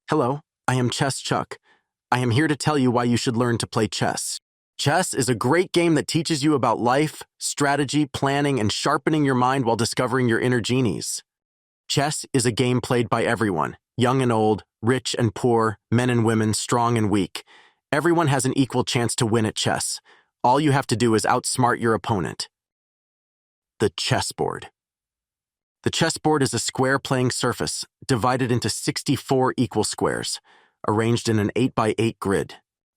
Hello, I am ChessChuck. I am here to tell you why you should learn to play chess. Chess is a great game that teaches you about life, strategy, planning, and sharpening your mind while discovering your inner genies. Chess is a game played by everyone, young and old, rich and poor, men and women, strong and weak. Everyone has an equal chance to win at chess. All you have to do is outsmart your opponent. The chessboard. The chessboard is a square playing surface divided into 64 equal squares, arranged in an 8x8 grid.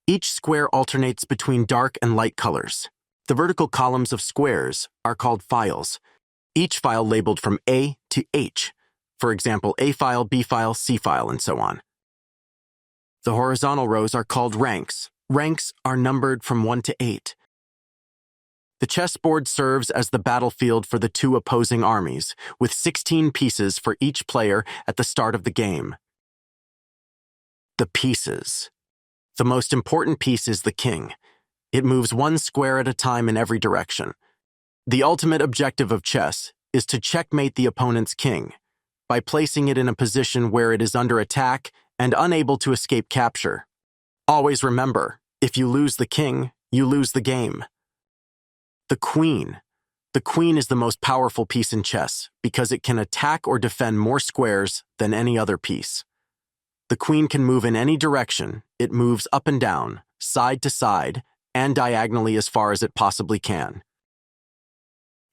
Each square alternates between dark and light colors. The vertical columns of squares are called files, each file labeled from A to H, for example, A file, B file, C file, and so on. The horizontal rows are called ranks. Ranks are numbered from 1 to 8. The chessboard serves as the battlefield for the two opposing armies, with 16 pieces for each player at the start of the game. The pieces. The most important piece is the king. It moves one square at a time in every direction. The ultimate objective of chess is to checkmate the opponent's king by placing it in a position where it is under attack and unable to escape capture. Always remember, if you lose the king, you lose the game. The queen. The queen is the most powerful piece in chess because it can attack or defend more squares than any other piece. The queen can move in any direction. It moves up and down, side to side, and diagonally as far as it possibly can.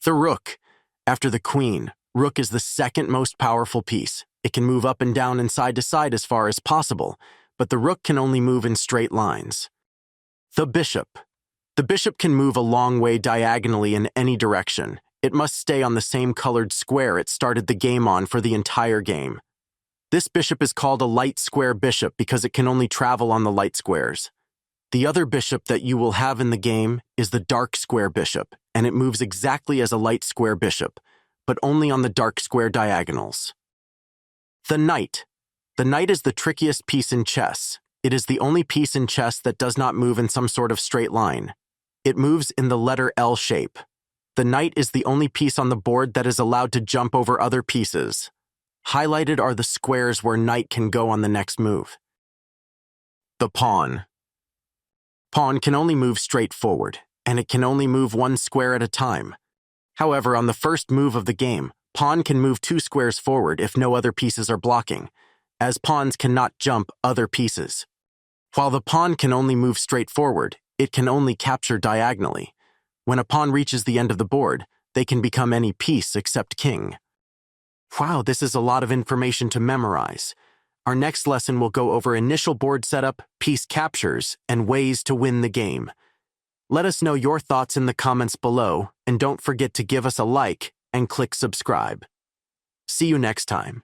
The rook. After the queen, rook is the second most powerful piece. It can move up and down and side to side as far as possible, but the rook can only move in straight lines. The bishop. The bishop can move a long way diagonally in any direction. It must stay on the same colored square it started the game on for the entire game. This bishop is called a light square bishop because it can only travel on the light squares. The other bishop that you will have in the game is the dark square bishop, and it moves exactly as a light square bishop, but only on the dark square diagonals. The knight. The knight is the trickiest piece in chess. It is the only piece in chess that does not move in some sort of straight line. It moves in the letter L shape. The knight is the only piece on the board that is allowed to jump over other pieces. Highlighted are the squares where knight can go on the next move. The pawn. Pawn can only move straight forward, and it can only move one square at a time. However, on the first move of the game, pawn can move 2 squares forward if no other pieces are blocking, as pawns cannot jump other pieces. While the pawn can only move straight forward, it can only capture diagonally. When a pawn reaches the end of the board, they can become any piece except king. Wow, this is a lot of information to memorize. Our next lesson will go over initial board setup, piece captures, and ways to win the game. Let us know your thoughts in the comments below, and don't forget to give us a like and click subscribe. See you next time.